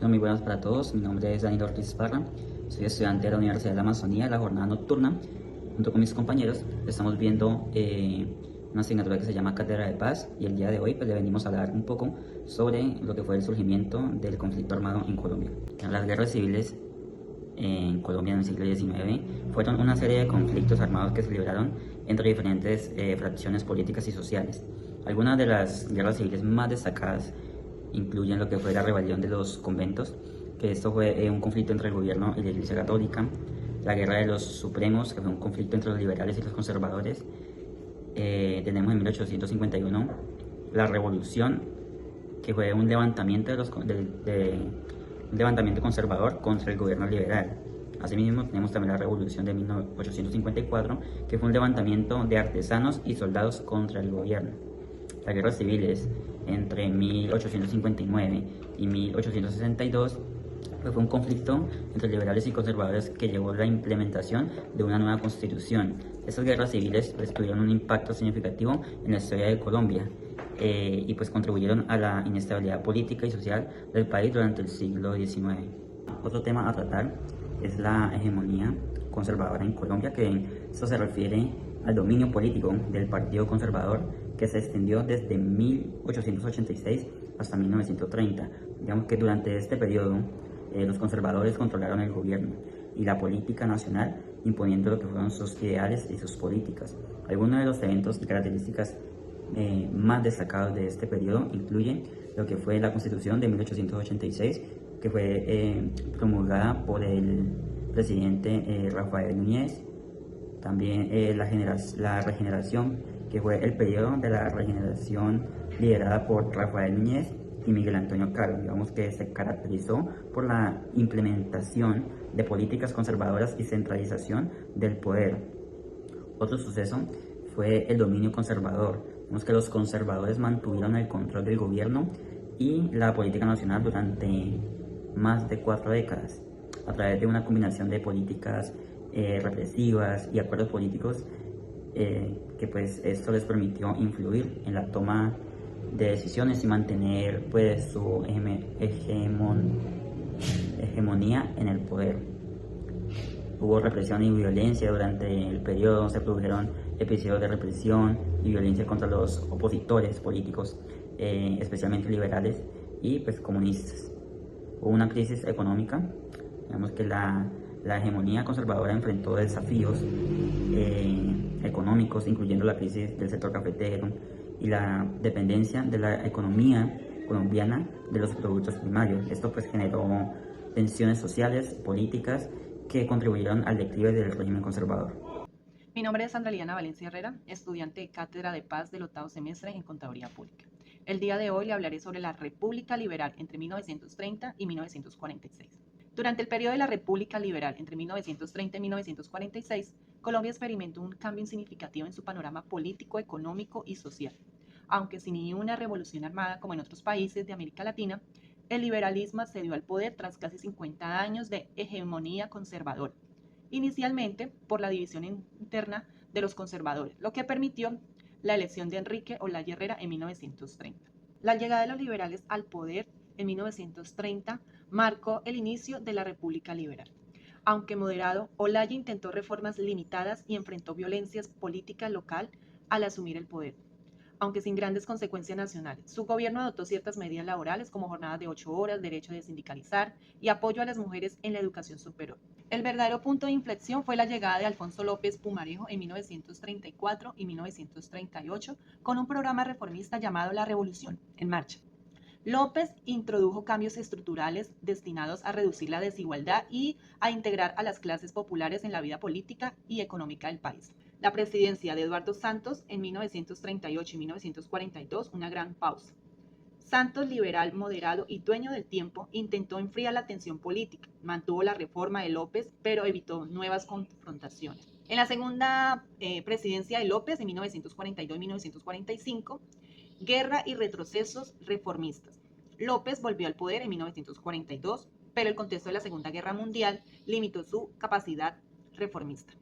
Muy buenas para todos, mi nombre es Daniel Ortiz Parra, soy estudiante de la Universidad de la Amazonía de la jornada nocturna. Junto con mis compañeros estamos viendo una asignatura que se llama Cátedra de Paz y el día de hoy pues, le venimos a hablar un poco sobre lo que fue el surgimiento del conflicto armado en Colombia. Las guerras civiles en Colombia en el siglo XIX fueron una serie de conflictos armados que se libraron entre diferentes fracciones políticas y sociales. Algunas de las guerras civiles más destacadas incluyen lo que fue la rebelión de los conventos, que esto fue un conflicto entre el gobierno y la Iglesia Católica, la guerra de los supremos, que fue un conflicto entre los liberales y los conservadores. Tenemos en 1851 la revolución, que fue un levantamiento, un levantamiento conservador contra el gobierno liberal. Asimismo, tenemos también la revolución de 1854, que fue un levantamiento de artesanos y soldados contra el gobierno. Las guerras civiles entre 1859 y 1862 fue un conflicto entre liberales y conservadores que llevó a la implementación de una nueva constitución. Estas guerras civiles pues, tuvieron un impacto significativo en la historia de Colombia y pues contribuyeron a la inestabilidad política y social del país durante el siglo XIX. Otro tema a tratar es la hegemonía conservadora en Colombia, que esto se refiere al dominio político del Partido Conservador que se extendió desde 1886 hasta 1930. Digamos que durante este periodo los conservadores controlaron el gobierno y la política nacional, imponiendo lo que fueron sus ideales y sus políticas. Algunos de los eventos y características más destacados de este periodo incluyen lo que fue la Constitución de 1886, que fue promulgada por el presidente Rafael Núñez. También la regeneración, que fue el periodo de la regeneración liderada por Rafael Núñez y Miguel Antonio Caro, digamos que se caracterizó por la implementación de políticas conservadoras y centralización del poder. Otro suceso fue el dominio conservador. Vemos que los conservadores mantuvieron el control del gobierno y la política nacional durante más de 4 décadas, a través de una combinación de políticas represivas y acuerdos políticos que pues esto les permitió influir en la toma de decisiones y mantener pues su hegemonía en el poder. Hubo represión y violencia durante el periodo, se produjeron episodios de represión y violencia contra los opositores políticos, especialmente liberales y pues comunistas. Hubo una crisis económica, digamos que la hegemonía conservadora enfrentó desafíos económicos, incluyendo la crisis del sector cafetero y la dependencia de la economía colombiana de los productos primarios. Esto pues generó tensiones sociales, políticas, que contribuyeron al declive del régimen conservador. Mi nombre es Sandra Liana Valencia Herrera, estudiante de Cátedra de Paz del 8º semestre en Contaduría Pública. El día de hoy le hablaré sobre la República Liberal entre 1930 y 1946. Durante el periodo de la República Liberal entre 1930 y 1946, Colombia experimentó un cambio significativo en su panorama político, económico y social. Aunque sin ninguna revolución armada como en otros países de América Latina, el liberalismo accedió al poder tras casi 50 años de hegemonía conservadora, inicialmente por la división interna de los conservadores, lo que permitió la elección de Enrique Olaya Herrera en 1930. La llegada de los liberales al poder en 1930 marcó el inicio de la República Liberal. Aunque moderado, Olaya intentó reformas limitadas y enfrentó violencias políticas local al asumir el poder, aunque sin grandes consecuencias nacionales. Su gobierno adoptó ciertas medidas laborales como jornadas de 8 horas, derecho de sindicalizar y apoyo a las mujeres en la educación superior. El verdadero punto de inflexión fue la llegada de Alfonso López Pumarejo en 1934 y 1938 con un programa reformista llamado La Revolución en Marcha. López introdujo cambios estructurales destinados a reducir la desigualdad y a integrar a las clases populares en la vida política y económica del país. La presidencia de Eduardo Santos en 1938 y 1942, una gran pausa. Santos, liberal, moderado y dueño del tiempo, intentó enfriar la tensión política, mantuvo la reforma de López, pero evitó nuevas confrontaciones. En la segunda presidencia de López, en 1942 y 1945, guerra y retrocesos reformistas. López volvió al poder en 1942, pero el contexto de la Segunda Guerra Mundial limitó su capacidad reformista.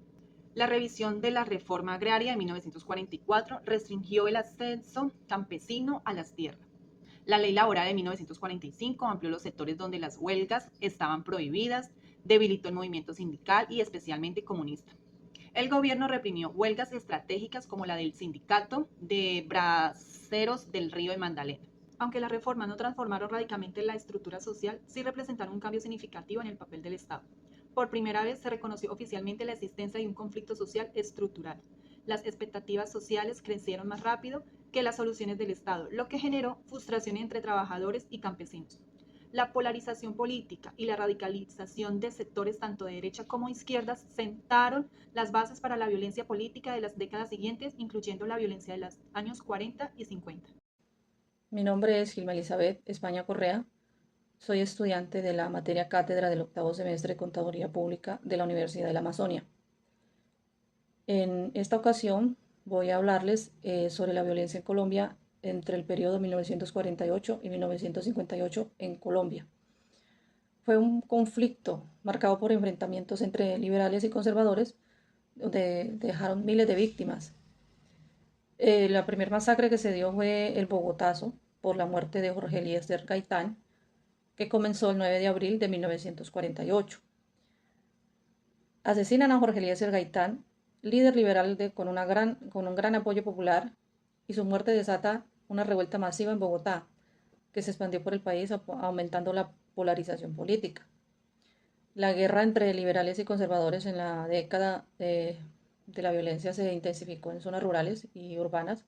La revisión de la reforma agraria de 1944 restringió el acceso campesino a las tierras. La ley laboral de 1945 amplió los sectores donde las huelgas estaban prohibidas, debilitó el movimiento sindical y especialmente comunista. El gobierno reprimió huelgas estratégicas como la del sindicato de braceros del Río de Magdalena. Aunque las reformas no transformaron radicalmente la estructura social, sí representaron un cambio significativo en el papel del Estado. Por primera vez se reconoció oficialmente la existencia de un conflicto social estructural. Las expectativas sociales crecieron más rápido que las soluciones del Estado, lo que generó frustración entre trabajadores y campesinos. La polarización política y la radicalización de sectores tanto de derecha como de izquierdas sentaron las bases para la violencia política de las décadas siguientes, incluyendo la violencia de los años 40 y 50. Mi nombre es Gilma Elizabeth España Correa. Soy estudiante de la materia cátedra del octavo semestre de Contaduría Pública de la Universidad de la Amazonia. En esta ocasión voy a hablarles sobre la violencia en Colombia entre el periodo 1948 y 1958 en Colombia. Fue un conflicto marcado por enfrentamientos entre liberales y conservadores, donde dejaron miles de víctimas. La primera masacre que se dio fue el Bogotazo, por la muerte de Jorge Eliezer Gaitán, que comenzó el 9 de abril de 1948. Asesinan a Jorge Eliezer Gaitán, líder liberal con un gran apoyo popular, y su muerte desata una revuelta masiva en Bogotá, que se expandió por el país aumentando la polarización política. La guerra entre liberales y conservadores en la década de la violencia se intensificó en zonas rurales y urbanas.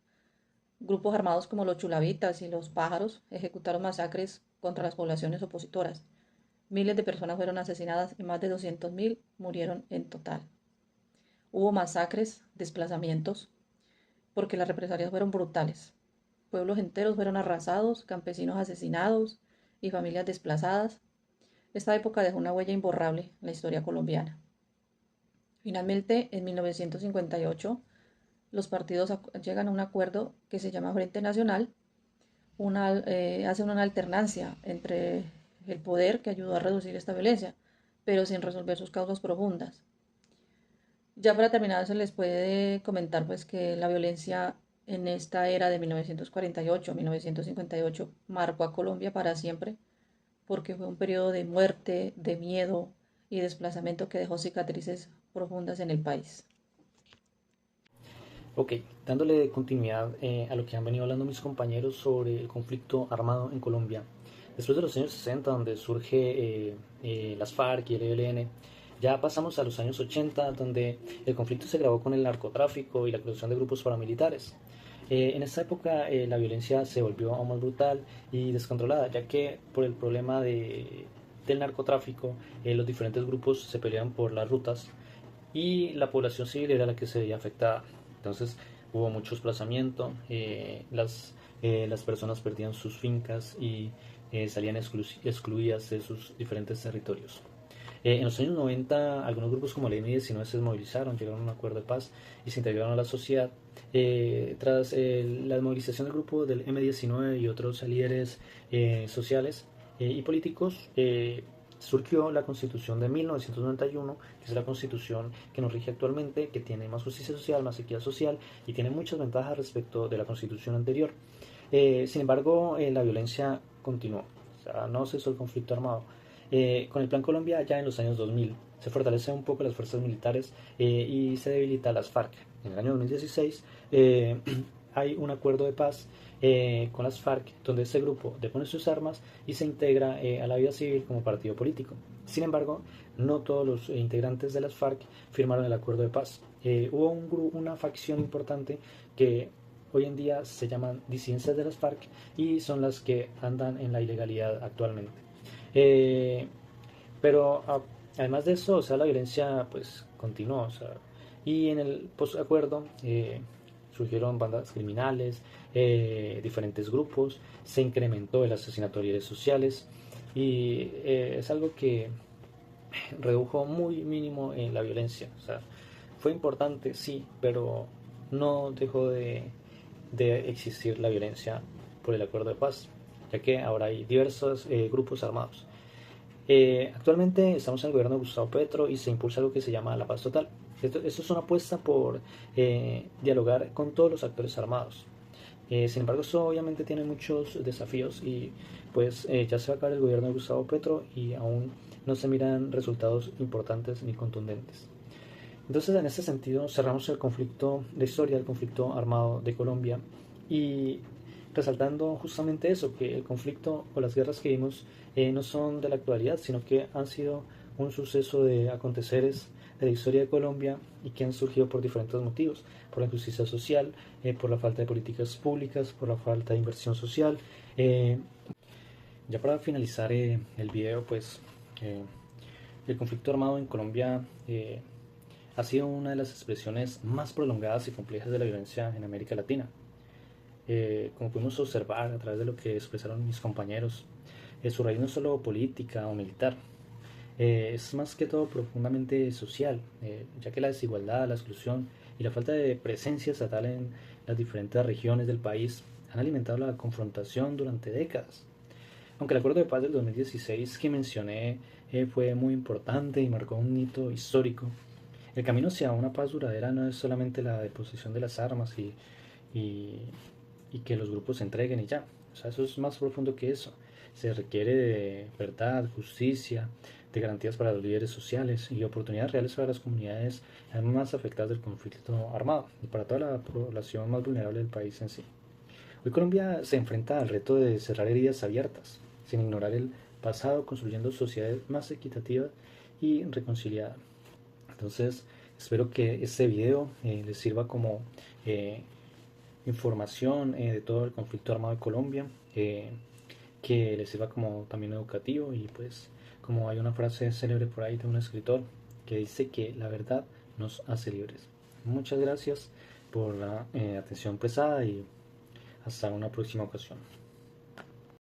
Grupos armados como los chulavitas y los pájaros ejecutaron masacres contra las poblaciones opositoras. Miles de personas fueron asesinadas y más de 200.000 murieron en total. Hubo masacres, desplazamientos, porque las represalias fueron brutales. Pueblos enteros fueron arrasados, campesinos asesinados y familias desplazadas. Esta época dejó una huella imborrable en la historia colombiana. Finalmente, en 1958, los partidos llegan a un acuerdo que se llama Frente Nacional, hacen una alternancia entre el poder que ayudó a reducir esta violencia, pero sin resolver sus causas profundas. Ya para terminar, se les puede comentar pues que la violencia en esta era de 1948-1958 marcó a Colombia para siempre, porque fue un periodo de muerte, de miedo y desplazamiento que dejó cicatrices profundas en el país. Ok, dándole continuidad a lo que han venido hablando mis compañeros sobre el conflicto armado en Colombia. Después de los años 60, donde surge las FARC y el ELN, ya pasamos a los años 80, donde el conflicto se agravó con el narcotráfico y la creación de grupos paramilitares. En esta época la violencia se volvió aún más brutal y descontrolada, ya que por el problema del narcotráfico los diferentes grupos se peleaban por las rutas y la población civil era la que se veía afectada. Entonces hubo mucho desplazamiento, las personas perdían sus fincas y salían excluidas de sus diferentes territorios. En los años 90, algunos grupos como la M-19 se desmovilizaron, llegaron a un acuerdo de paz y se integraron a la sociedad. Tras la desmovilización del grupo del M-19 y otros líderes sociales y políticos, surgió la Constitución de 1991, que es la Constitución que nos rige actualmente, que tiene más justicia social, más equidad social y tiene muchas ventajas respecto de la Constitución anterior. Sin embargo, la violencia continuó, o sea, no cesó el conflicto armado. Con el Plan Colombia, ya en los años 2000, se fortalecen un poco las fuerzas militares y se debilita las FARC. En el año 2016 hay un acuerdo de paz con las FARC, donde este grupo depone sus armas y se integra a la vida civil como partido político. Sin embargo, no todos los integrantes de las FARC firmaron el acuerdo de paz. Hubo una facción importante que hoy en día se llaman disidencias de las FARC y son las que andan en la ilegalidad actualmente. Pero además de eso, o sea, la violencia pues continuó, o sea, y en el postacuerdo surgieron bandas criminales, diferentes grupos, se incrementó el asesinato de líderes sociales y es algo que redujo muy mínimo en la violencia. O sea, fue importante, sí, pero no dejó de existir la violencia por el acuerdo de paz, ya que ahora hay diversos grupos armados. Actualmente estamos en el gobierno de Gustavo Petro y se impulsa algo que se llama la paz total. Esto es una apuesta por dialogar con todos los actores armados. Sin embargo, esto obviamente tiene muchos desafíos y pues ya se va a acabar el gobierno de Gustavo Petro y aún no se miran resultados importantes ni contundentes. Entonces, en este sentido, cerramos el conflicto, la historia del conflicto armado de Colombia y resaltando justamente eso, que el conflicto o las guerras que vimos no son de la actualidad, sino que han sido un suceso de aconteceres de la historia de Colombia y que han surgido por diferentes motivos, por la injusticia social, por la falta de políticas públicas, por la falta de inversión social. Ya para finalizar el video, pues el conflicto armado en Colombia ha sido una de las expresiones más prolongadas y complejas de la violencia en América Latina. Como pudimos observar a través de lo que expresaron mis compañeros, su raíz no es solo política o militar, es más que todo profundamente social, ya que la desigualdad, la exclusión y la falta de presencia estatal en las diferentes regiones del país han alimentado la confrontación durante décadas. Aunque el acuerdo de paz del 2016 que mencioné fue muy importante y marcó un hito histórico, el camino hacia una paz duradera no es solamente la deposición de las armas y que los grupos se entreguen y ya. O sea, eso es más profundo que eso. Se requiere de verdad, justicia, de garantías para los líderes sociales y oportunidades reales para las comunidades más afectadas del conflicto armado y para toda la población más vulnerable del país en sí. Hoy Colombia se enfrenta al reto de cerrar heridas abiertas, sin ignorar el pasado, construyendo sociedades más equitativas y reconciliadas. Entonces, espero que este video les sirva como información de todo el conflicto armado de Colombia, que les sirva como también educativo y pues como hay una frase célebre por ahí de un escritor que dice que la verdad nos hace libres. Muchas gracias por la atención prestada y hasta una próxima ocasión.